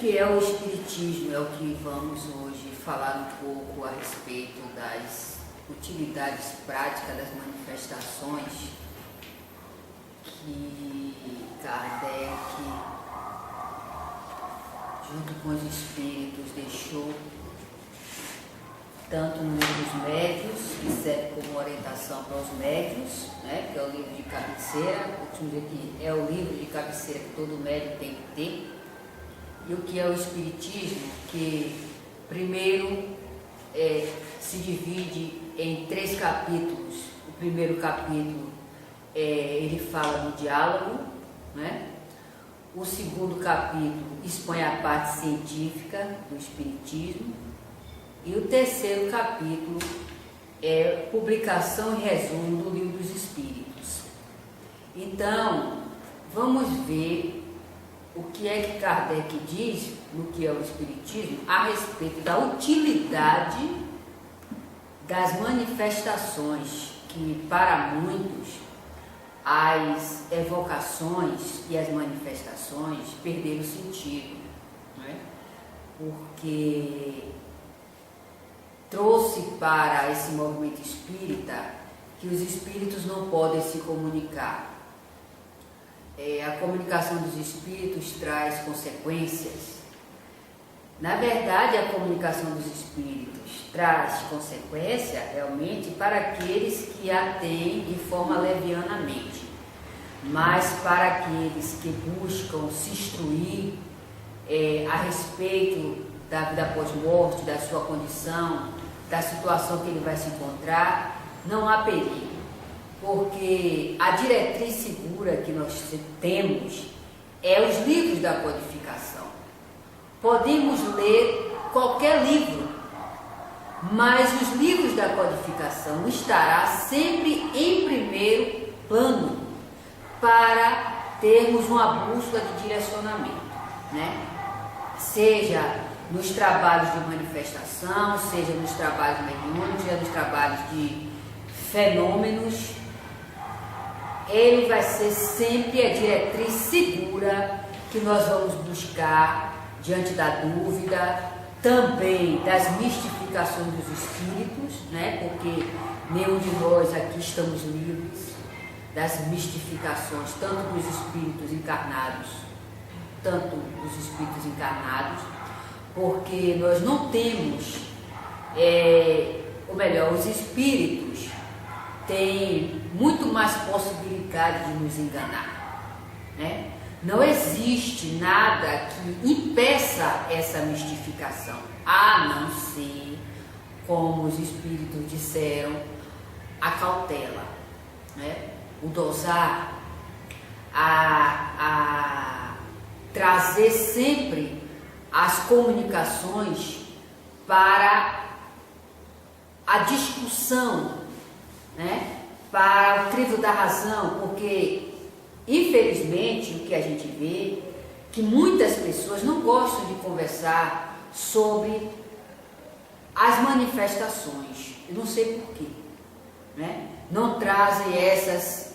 que é o Espiritismo? É o que vamos hoje falar um pouco a respeito das utilidades práticas das manifestações que Kardec, junto com os espíritos, deixou tanto no livro dos médios, que serve como orientação para os médios, né, que é o livro de cabeceira, eu costumo dizer que é o livro de cabeceira que todo médium tem que ter, e o que é o Espiritismo, que primeiro se divide em 3 capítulos. O primeiro capítulo ele fala do diálogo, né? O segundo capítulo expõe a parte científica do Espiritismo, e o terceiro capítulo é publicação e resumo do Livro dos Espíritos. Então, vamos ver o que é que Kardec diz no que é o Espiritismo a respeito da utilidade das manifestações, que para muitos as evocações e as manifestações perderam sentido, né? Porque trouxe para esse movimento espírita que os espíritos não podem se comunicar. A comunicação dos espíritos traz consequências. Na verdade, a comunicação dos espíritos traz consequência realmente para aqueles que a têm de forma levianamente, mas para aqueles que buscam se instruir a respeito da vida após morte, da sua condição, da situação que ele vai se encontrar, não há perigo, porque a diretriz segura que nós temos é os livros da codificação. Podemos ler qualquer livro, mas os livros da codificação estará sempre em primeiro plano para termos uma bússola de direcionamento, né? Seja nos trabalhos de manifestação, seja nos trabalhos mediúnicos, seja nos trabalhos de fenômenos, ele vai ser sempre a diretriz segura que nós vamos buscar diante da dúvida, também das mistificações dos espíritos, né? Porque nenhum de nós aqui estamos livres das mistificações, tanto dos espíritos encarnados, porque nós não temos, ou melhor, os espíritos têm muito mais possibilidade de nos enganar, né? Não existe nada que impeça essa mistificação, a não ser, como os espíritos disseram, a cautela, né? O dosar, a trazer sempre as comunicações para a discussão, né? Para o crivo da razão, porque infelizmente o que a gente vê que muitas pessoas não gostam de conversar sobre as manifestações, eu não sei porquê, né? Não trazem essas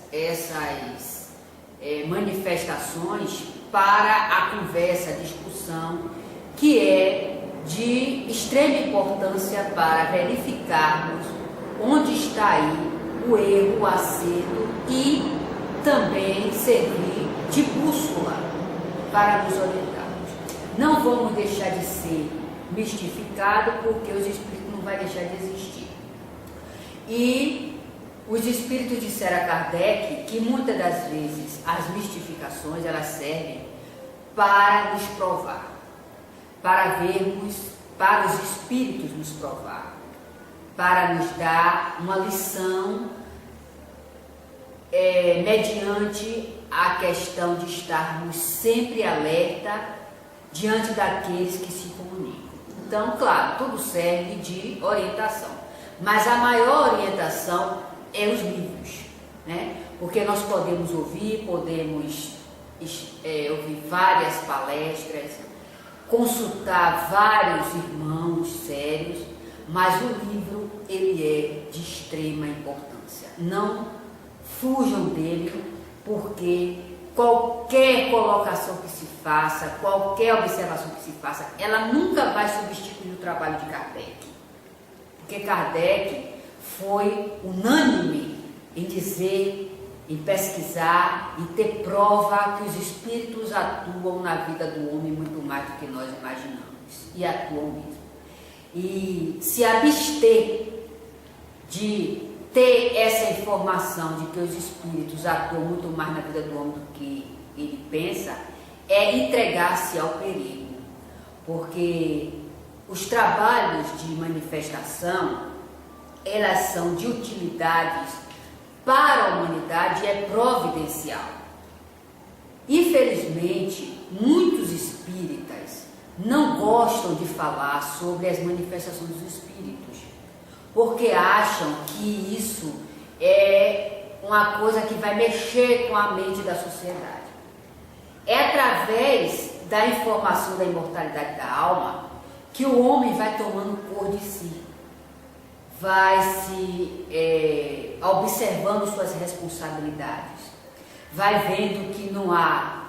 manifestações para a conversa, a discussão, que é de extrema importância para verificarmos onde está aí o erro, o acerto, e também servir de bússola para nos orientarmos. Não vamos deixar de ser mistificados, porque os espíritos não vão deixar de existir. E os espíritos disseram a Kardec que muitas das vezes as mistificações elas servem para nos provar, para vermos, para os espíritos nos provar, para nos dar uma lição mediante a questão de estarmos sempre alerta diante daqueles que se comunicam. Então, claro, tudo serve de orientação, mas a maior orientação é os livros, né? Porque nós podemos ouvir, ouvir várias palestras, consultar vários irmãos sérios, mas o livro ele é de extrema importância. Não fujam dele, porque qualquer colocação que se faça, qualquer observação que se faça, ela nunca vai substituir o trabalho de Kardec. Porque Kardec foi unânime em dizer, em pesquisar, em ter prova que os espíritos atuam na vida do homem muito mais do que nós imaginamos. E atuam mesmo. E se abster de ter essa informação de que os espíritos atuam muito mais na vida do homem do que ele pensa, é entregar-se ao perigo. Porque os trabalhos de manifestação, elas são de utilidades para a humanidade e é providencial. Infelizmente, muitos espíritas não gostam de falar sobre as manifestações dos espíritos, porque acham que isso é uma coisa que vai mexer com a mente da sociedade. É através da informação da imortalidade da alma que o homem vai tomando cor de si, vai se observando suas responsabilidades, vai vendo que não há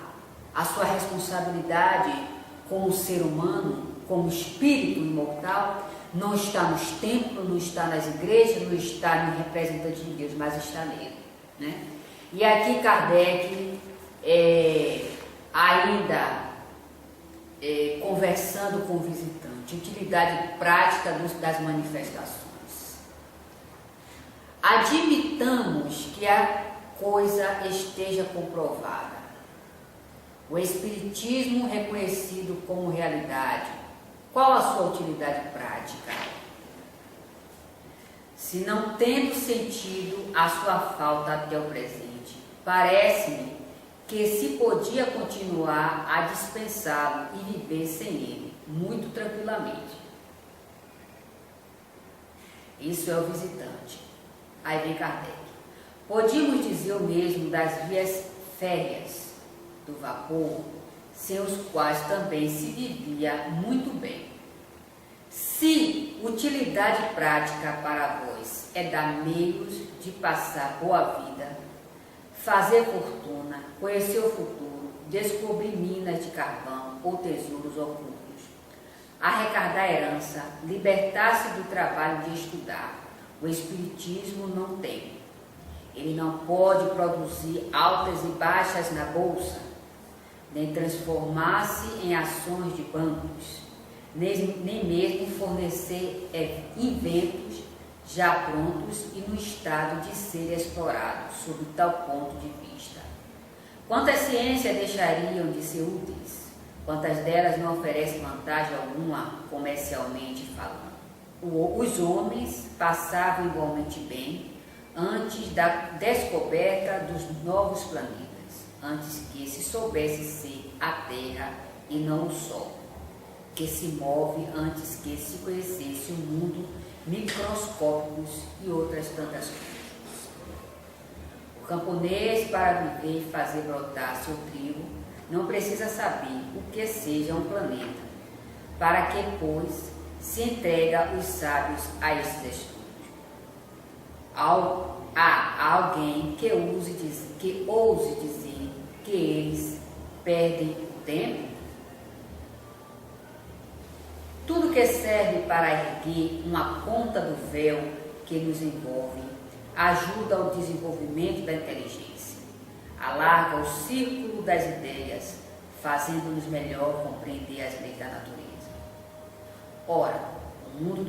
a sua responsabilidade como ser humano, como espírito imortal, não está nos templos, não está nas igrejas, não está no representante de Deus, mas está nele, né? E aqui Kardec, conversando com o visitante, utilidade prática das manifestações. Admitamos que a coisa esteja comprovada. O Espiritismo reconhecido como realidade. Qual a sua utilidade prática? Se não tendo sentido a sua falta até o presente, parece-me que se podia continuar a dispensá-lo e viver sem ele, muito tranquilamente. Isso é o visitante. Aí vem Kardec. Podíamos dizer o mesmo das vias férreas do vapor, sem os quais também se vivia muito bem. Se utilidade prática para vós é dar meios de passar boa vida, fazer fortuna, conhecer o futuro, descobrir minas de carvão ou tesouros ocultos, arrecadar herança, libertar-se do trabalho de estudar, o Espiritismo não tem. Ele não pode produzir altas e baixas na bolsa, nem transformar-se em ações de bancos, nem mesmo fornecer inventos já prontos e no estado de serem explorados sob tal ponto de vista. Quantas ciências deixariam de ser úteis? Quantas delas não oferecem vantagem alguma comercialmente falando? Os homens passavam igualmente bem antes da descoberta dos novos planetas, antes que se soubesse ser a Terra e não o Sol, que se move antes que se conhecesse o mundo, microscópicos e outras tantas coisas. O camponês, para viver e fazer brotar seu trigo, não precisa saber o que seja um planeta, para que, pois, se entrega os sábios a esses estudos. Há alguém que ouse dizer que eles perdem o tempo? Tudo que serve para erguer uma ponta do véu que nos envolve ajuda ao desenvolvimento da inteligência, alarga o círculo das ideias, fazendo-nos melhor compreender as leis da natureza. Ora, o mundo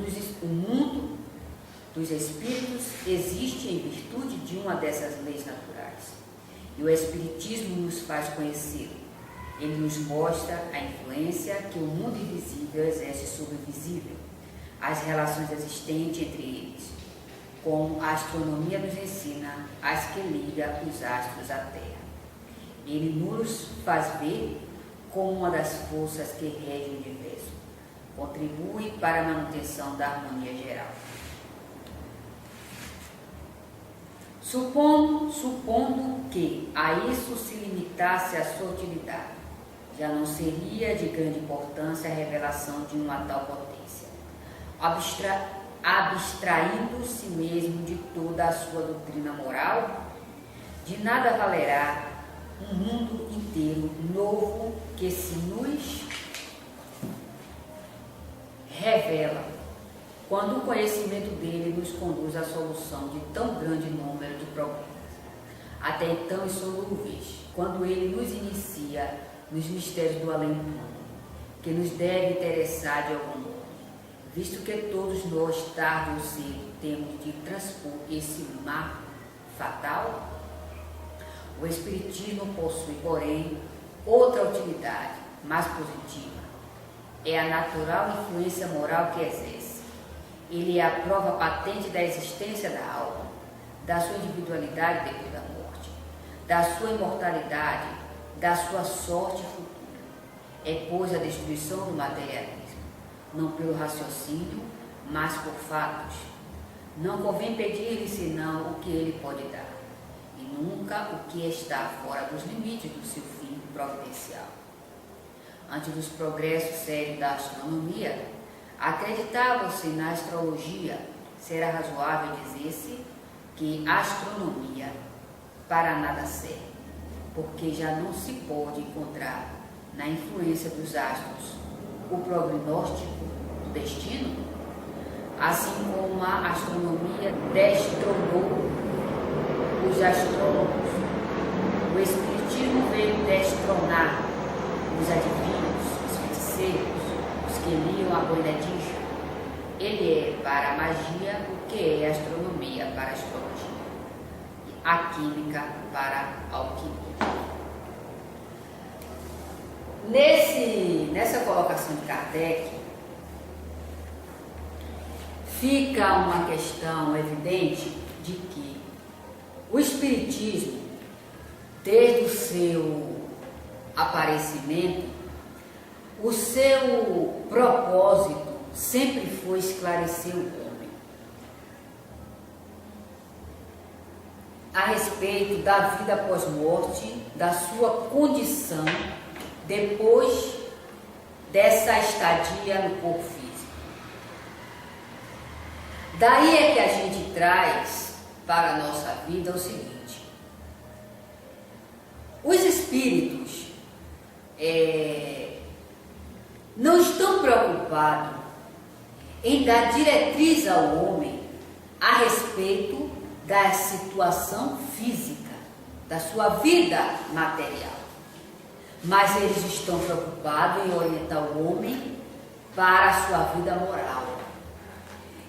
dos espíritos existe em virtude de uma dessas leis naturais, e o Espiritismo nos faz conhecê-lo. Ele nos mostra a influência que o mundo invisível exerce sobre o visível, as relações existentes entre eles, como a astronomia nos ensina as que liga os astros à Terra. Ele nos faz ver como uma das forças que rege o universo contribui para a manutenção da harmonia geral. Supondo que a isso se limitasse a sua utilidade, já não seria de grande importância a revelação de uma tal potência, abstraindo-se mesmo de toda a sua doutrina moral. De nada valerá um mundo inteiro novo que se nos revela quando o conhecimento dele nos conduz à solução de tão grande número de problemas. Até então, isso não vês, quando ele nos inicia nos mistérios do além-plano, que nos deve interessar de algum modo, visto que todos nós, tarde ou cedo, temos de transpor esse mar fatal. O Espiritismo possui, porém, outra utilidade mais positiva. É a natural influência moral que exerce. Ele é a prova patente da existência da alma, da sua individualidade depois da morte, da sua imortalidade, da sua sorte futura. É, pois, a destruição do materialismo, não pelo raciocínio, mas por fatos. Não convém pedir-lhe senão o que ele pode dar, e nunca o que está fora dos limites do seu fim providencial. Antes dos progressos sérios da astronomia, acreditava-se na astrologia. Será razoável dizer-se que a astronomia para nada serve, porque já não se pode encontrar na influência dos astros o prognóstico do destino, assim como a astronomia destronou os astrólogos. O Espiritismo veio destronar os adivinhos, os feiticeiros, os que liam a boiadinha. Ele é para a magia o que é a astronomia para a astrologia, a química para a alquimia. Nessa colocação de Kardec, fica uma questão evidente de que o Espiritismo, desde o seu aparecimento, o seu propósito sempre foi esclarecer o homem a respeito da vida após morte, da sua condição depois dessa estadia no corpo físico. Daí é que a gente traz para a nossa vida o seguinte: os espíritos não estão preocupados em dar diretriz ao homem a respeito da situação física, da sua vida material. Mas eles estão preocupados em orientar o homem para a sua vida moral.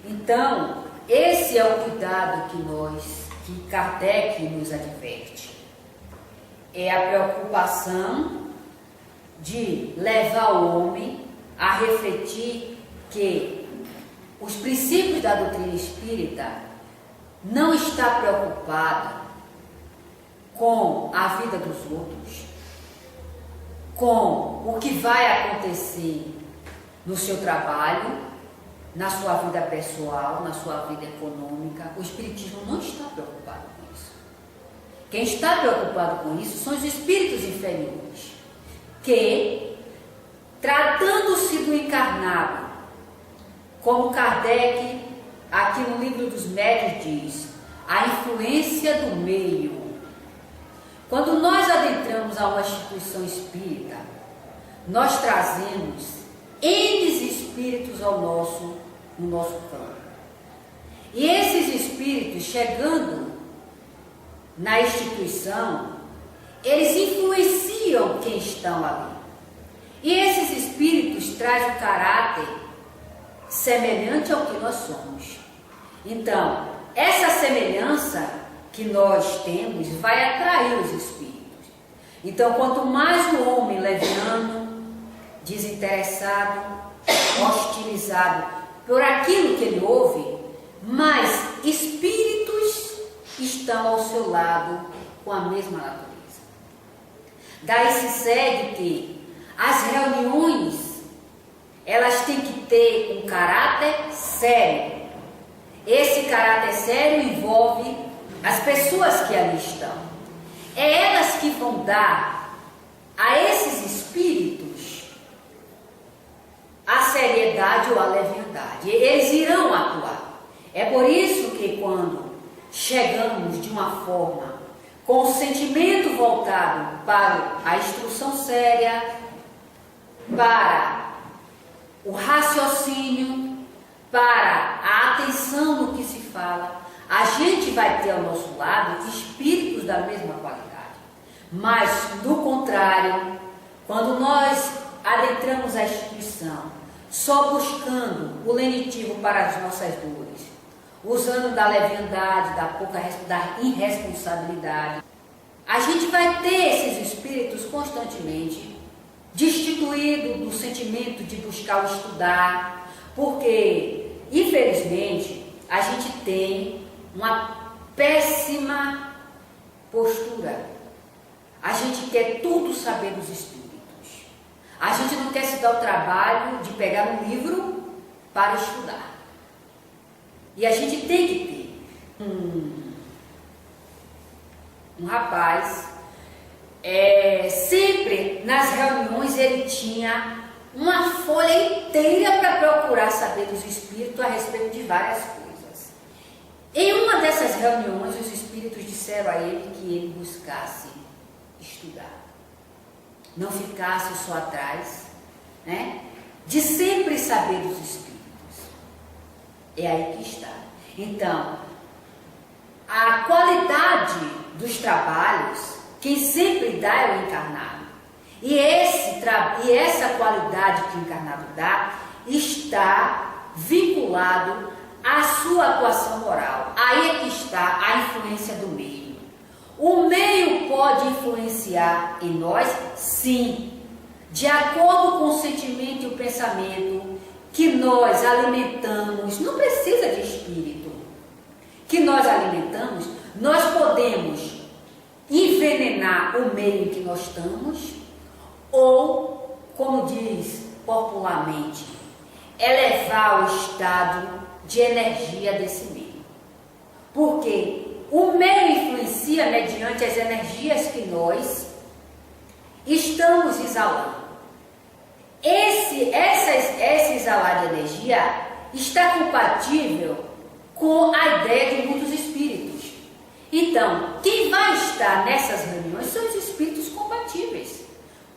Então, esse é o cuidado que Kardec nos adverte. É a preocupação de levar o homem a refletir que os princípios da doutrina espírita não está preocupado com a vida dos outros, com o que vai acontecer no seu trabalho, na sua vida pessoal, na sua vida econômica. O Espiritismo não está preocupado com isso. Quem está preocupado com isso são os espíritos inferiores, que, tratando-se do encarnado, como Kardec, aqui no Livro dos Médiuns, diz, a influência do meio. Quando nós adentramos a uma instituição espírita, nós trazemos N espíritos no nosso campo. E esses espíritos, chegando na instituição, eles influenciam quem estão ali. E esses espíritos trazem um caráter semelhante ao que nós somos. Então, essa semelhança que nós temos vai atrair os espíritos. Então, quanto mais o homem leviano, desinteressado, hostilizado por aquilo que ele ouve, mais espíritos estão ao seu lado com a mesma natureza. Daí se segue que as reuniões, elas têm que ter um caráter sério. Esse caráter sério envolve as pessoas que ali estão. É elas que vão dar a esses espíritos a seriedade ou a leviandade. Eles irão atuar. É por isso que quando chegamos de uma forma com o sentimento voltado para a instrução séria, para o raciocínio, para a atenção no que se fala, a gente vai ter ao nosso lado espíritos da mesma qualidade. Mas, do contrário, quando nós adentramos a instituição, só buscando o lenitivo para as nossas dores, usando da leviandade, da irresponsabilidade, a gente vai ter esses espíritos constantemente destituídos do sentimento de buscar o estudar, porque, infelizmente, a gente tem uma péssima postura. A gente quer tudo saber dos espíritos. A gente não quer se dar o trabalho de pegar um livro para estudar. E a gente tem que ter um rapaz, sempre nas reuniões ele tinha uma folha inteira para procurar saber dos espíritos a respeito de várias coisas. Em uma dessas reuniões, os espíritos disseram a ele que ele buscasse estudar, não ficasse só atrás, né, de sempre saber dos espíritos. É aí que está. Então, a qualidade dos trabalhos, quem sempre dá é o encarnado. E essa qualidade que o encarnado dá está vinculado à sua atuação moral. Aí é que está a influência do meio. O meio pode influenciar em nós, sim, de acordo com o sentimento e o pensamento que nós alimentamos. Não precisa de espírito. Que nós alimentamos, nós podemos envenenar o meio em que nós estamos, ou, como diz popularmente, elevar o estado de energia desse meio. Porque o meio influencia mediante as energias que nós estamos exalando. Esse exalar de energia está compatível com a ideia de muitos espíritos. Então, quem vai estar nessas reuniões são os espíritos compatíveis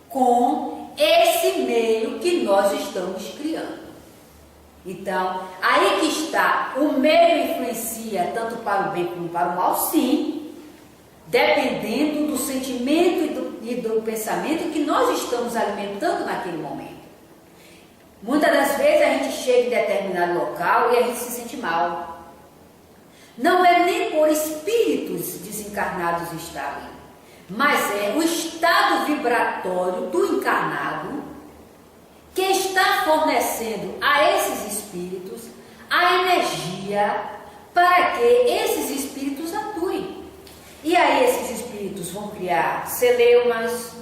com esse meio que nós estamos criando. Então, aí que está, o meio influencia tanto para o bem como para o mal, sim, dependendo do sentimento e do pensamento que nós estamos alimentando naquele momento. Muitas das vezes a gente chega em determinado local e a gente se sente mal. Não é nem por espíritos desencarnados estar ali, mas é o estado vibratório do encarnado que está fornecendo a esses espíritos a energia para que esses espíritos atuem. E aí esses espíritos vão criar celeumas,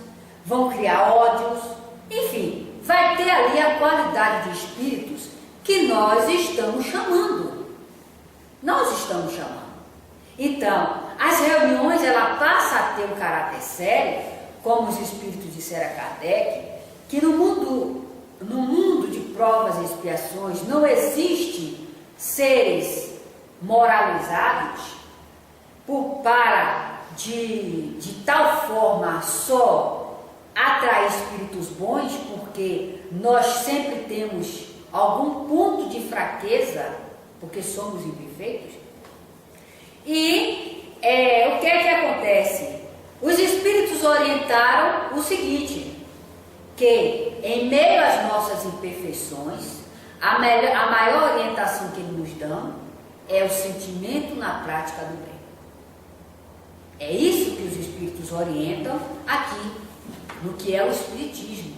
vão criar ódios, enfim, vai ter ali a qualidade de espíritos que nós estamos chamando. Nós estamos chamando. Então, as reuniões, ela passa a ter um caráter sério, como os espíritos disseram a Kardec, que no mundo de provas e expiações não existe seres moralizados de tal forma só atrair espíritos bons, porque nós sempre temos algum ponto de fraqueza, porque somos imperfeitos. E o que é que acontece? Os espíritos orientaram o seguinte, que em meio às nossas imperfeições, a maior orientação que eles nos dão é o sentimento na prática do bem. É isso que os espíritos orientam aqui, no que é o espiritismo.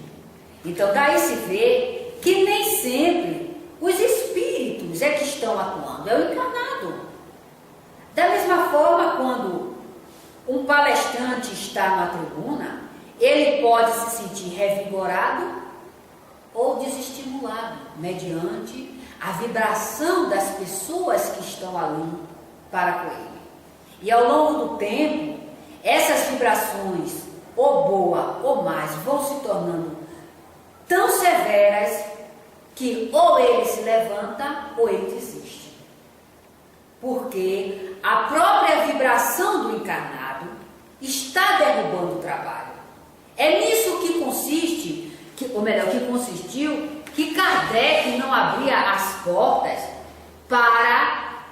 Então daí se vê que nem sempre os espíritos é que estão atuando, é o encarnado. Da mesma forma, quando um palestrante está na tribuna, ele pode se sentir revigorado ou desestimulado, mediante a vibração das pessoas que estão ali para com ele. E ao longo do tempo, essas vibrações, ou boa ou mais, vão se tornando tão severas que ou ele se levanta ou ele desiste. Porque a própria vibração do encarnado está derrubando o trabalho. É nisso que consiste, ou melhor, que consistiu, que Kardec não abria as portas para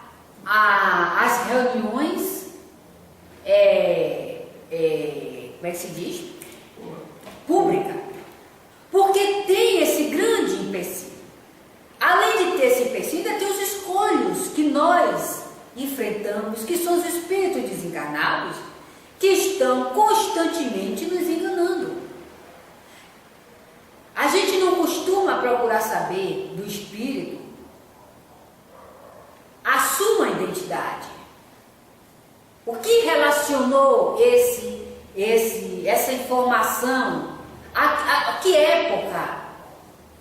as reuniões, como é que se diz? Pública. Porque tem esse grande empecilho. Além de ter esse empecilho, ainda tem os escolhos que nós enfrentamos, que são os espíritos desencarnados, que estão constantemente nos enganando. A gente não costuma procurar saber do espírito a sua identidade. O que relacionou essa informação? A que época?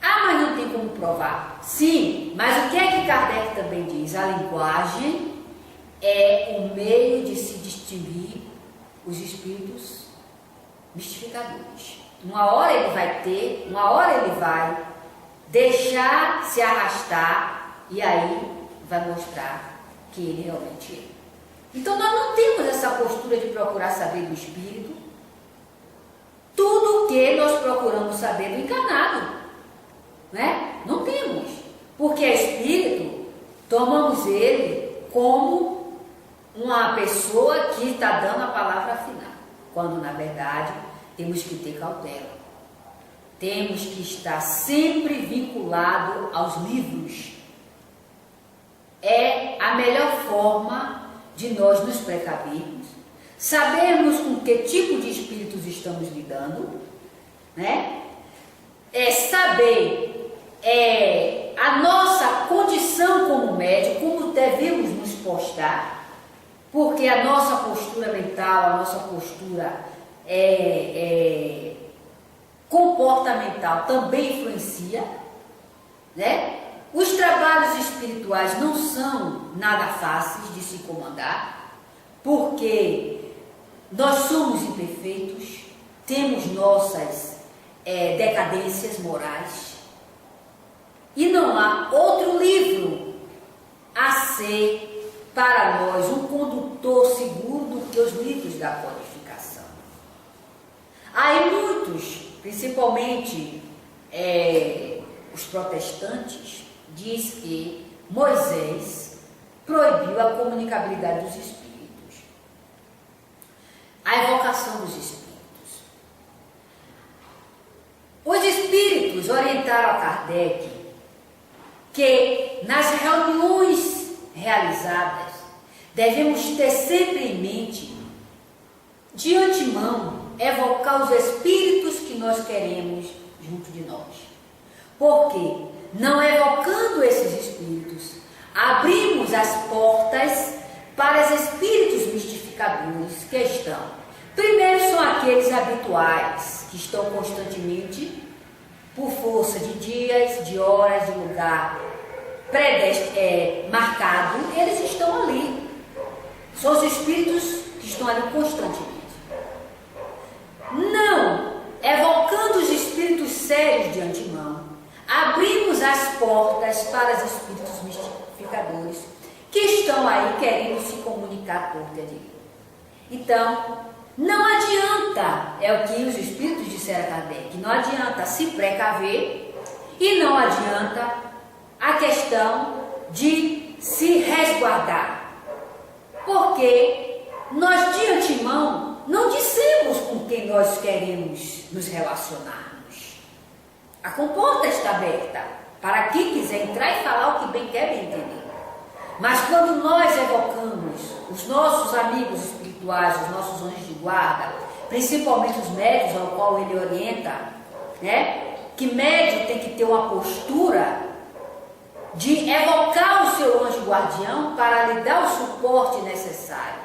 Ah, mas não tem como provar. Sim, mas o que é que Kardec também diz? A linguagem é o meio de se distinguir os espíritos mistificadores. Uma hora ele vai deixar se arrastar e aí vai mostrar que ele realmente é. Então nós não temos essa postura de procurar saber do espírito tudo o que nós procuramos saber do encarnado, né? Não temos, porque espírito tomamos ele como uma pessoa que está dando a palavra final, quando na verdade temos que ter cautela, temos que estar sempre vinculado aos livros. É a melhor forma de nós nos precavermos, sabermos com que tipo de espíritos estamos lidando, né? Saber a nossa condição como médium, como devemos nos postar, porque a nossa postura mental, a nossa postura comportamental também influencia, né? Os trabalhos espirituais não são nada fáceis de se comandar, porque nós somos imperfeitos, temos nossas decadências morais, e não há outro livro a ser para nós um condutor seguro do que os livros da codificação. Aí muitos, principalmente os protestantes, diz que Moisés proibiu a comunicabilidade dos espíritos, a evocação dos espíritos. Os espíritos orientaram a Kardec que nas reuniões realizadas devemos ter sempre em mente, de antemão, evocar os espíritos que nós queremos junto de nós. Porque, não evocando esses espíritos, abrimos as portas para os espíritos mistificadores que estão. Primeiro são aqueles habituais, que estão constantemente, por força de dias, de horas, de lugar marcado, eles estão ali. São os espíritos que estão ali constantemente. Não evocando os espíritos sérios de antemão, abrimos as portas para os espíritos mistificadores que estão aí querendo se comunicar por direito. Então, não adianta, é o que os espíritos disseram a Kardec, não adianta se precaver e não adianta a questão de se resguardar, porque nós de antemão não dissemos com quem nós queremos nos relacionarmos. A comporta está aberta para quem quiser entrar e falar o que bem quer, bem entender. Mas quando nós evocamos os nossos amigos espirituais, os nossos anjos de guarda, principalmente os médios ao qual ele orienta, né? Que médio tem que ter uma postura de evocar o seu anjo guardião para lhe dar o suporte necessário.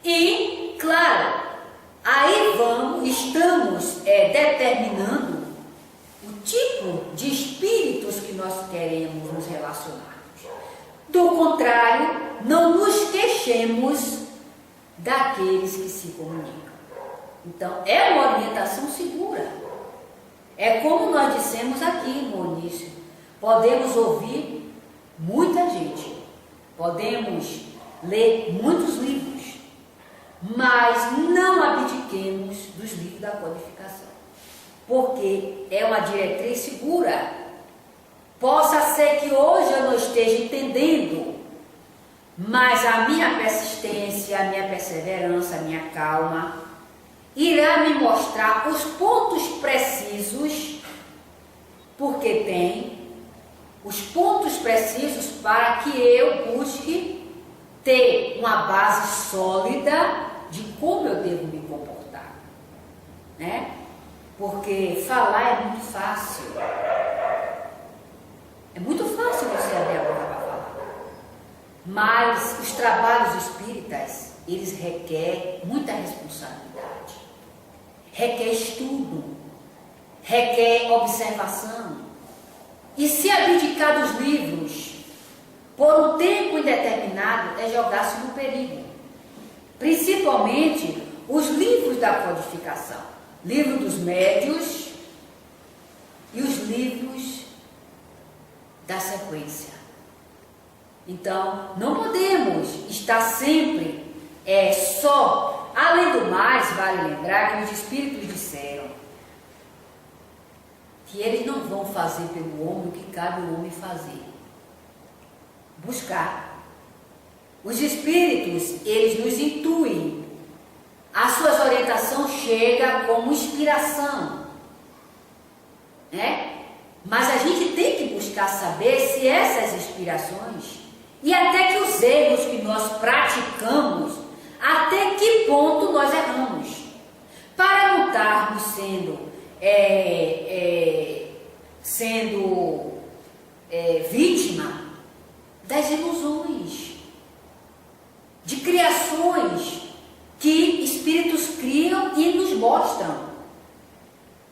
E, claro, aí estamos determinando o tipo de espíritos que nós queremos nos relacionar. Do contrário, não nos queixemos daqueles que se comunicam. Então, é uma orientação segura. É como nós dissemos aqui no início. Podemos ouvir muita gente, podemos ler muitos livros, mas não abdiquemos dos livros da codificação, porque é uma diretriz segura. Possa ser que hoje eu não esteja entendendo, mas a minha persistência, a minha perseverança, a minha calma irá me mostrar os pontos precisos, porque tem os pontos precisos para que eu busque ter uma base sólida de como eu devo me comportar, né? Porque falar é muito fácil. É muito fácil você abrir a boca para falar. Mas os trabalhos espíritas, eles requerem muita responsabilidade. Requer estudo. Requer observação. E se abdicar dos livros por um tempo indeterminado é jogar-se no perigo. Principalmente os livros da codificação. Livro dos médios e os livros da sequência. Então, não podemos estar sempre só. Além do mais, vale lembrar que os espíritos disseram que eles não vão fazer pelo homem o que cabe ao homem fazer. Buscar. Os espíritos, eles nos intuem. A sua orientação chega como inspiração, né? Mas a gente tem que buscar saber se essas inspirações e até que os erros que nós praticamos, até que ponto nós erramos, para não estarmos sendo vítima das ilusões, de criações que espíritos criam e nos mostram,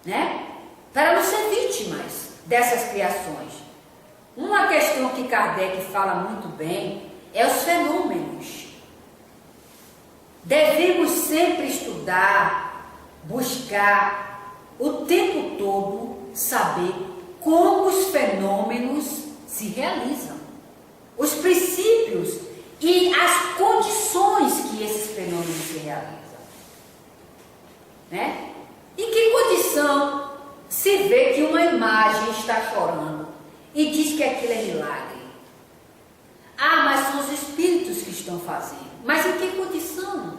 né? Para não ser vítimas dessas criações. Uma questão que Kardec fala muito bem é os fenômenos. Devemos sempre estudar, buscar o tempo todo saber como os fenômenos se realizam, os princípios e as condições que esses fenômenos se realizam, né? Em que condição se vê que uma imagem está chorando e diz que aquilo é milagre? Ah, mas são os espíritos que estão fazendo. Mas em que condição?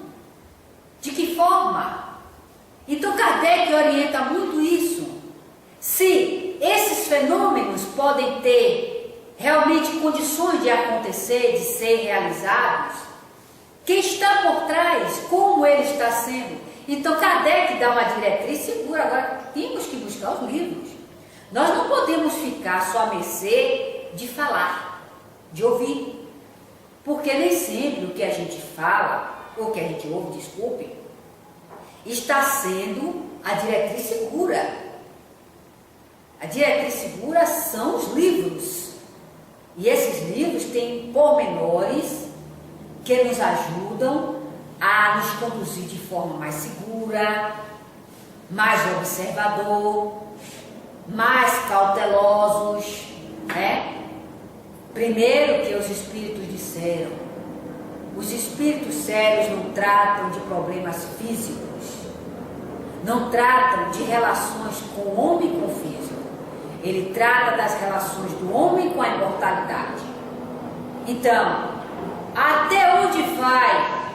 De que forma? Então Kardec orienta muito isso. Se esses fenômenos podem ter realmente condições de acontecer, de ser realizados, quem está por trás, como ele está sendo. Então Kardec dá uma diretriz segura. Agora temos que buscar os livros. Nós não podemos ficar só à mercê de falar, de ouvir, porque nem sempre o que a gente fala, ou que a gente ouve, desculpe, está sendo a diretriz segura. A diretriz segura são os livros. E esses livros têm pormenores que nos ajudam a nos conduzir de forma mais segura, mais observador, mais cautelosos, né? Primeiro que os espíritos disseram, os espíritos sérios não tratam de problemas físicos, não tratam de relações com o homem e com o físico. Ele trata das relações do homem com a imortalidade. Então, até onde vai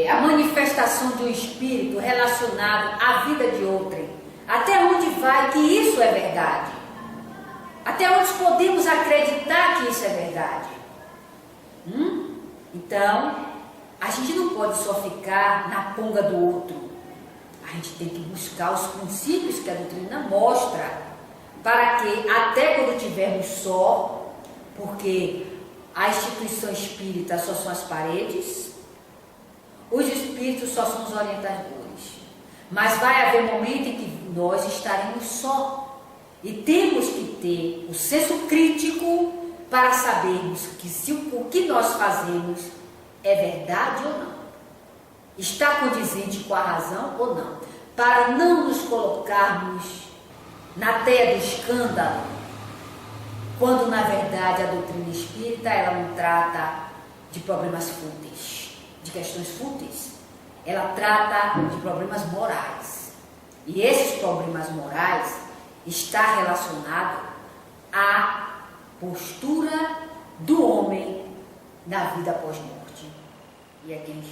a manifestação de um espírito relacionado à vida de outrem? Até onde vai que isso é verdade? Até onde podemos acreditar que isso é verdade? Então, a gente não pode só ficar na ponga do outro. A gente tem que buscar os princípios que a doutrina mostra, para que até quando estivermos só, porque a instituição espírita só são as paredes, os espíritos só são os orientadores, mas vai haver momento em que nós estaremos só, e temos que ter o senso crítico para sabermos que se o que nós fazemos é verdade ou não, está condizente com a razão ou não, para não nos colocarmos na teia do escândalo, quando na verdade a doutrina espírita ela não trata de problemas fúteis, de questões fúteis. Ela trata de problemas morais. E esses problemas morais está relacionado à postura do homem na vida pós-morte. E aqui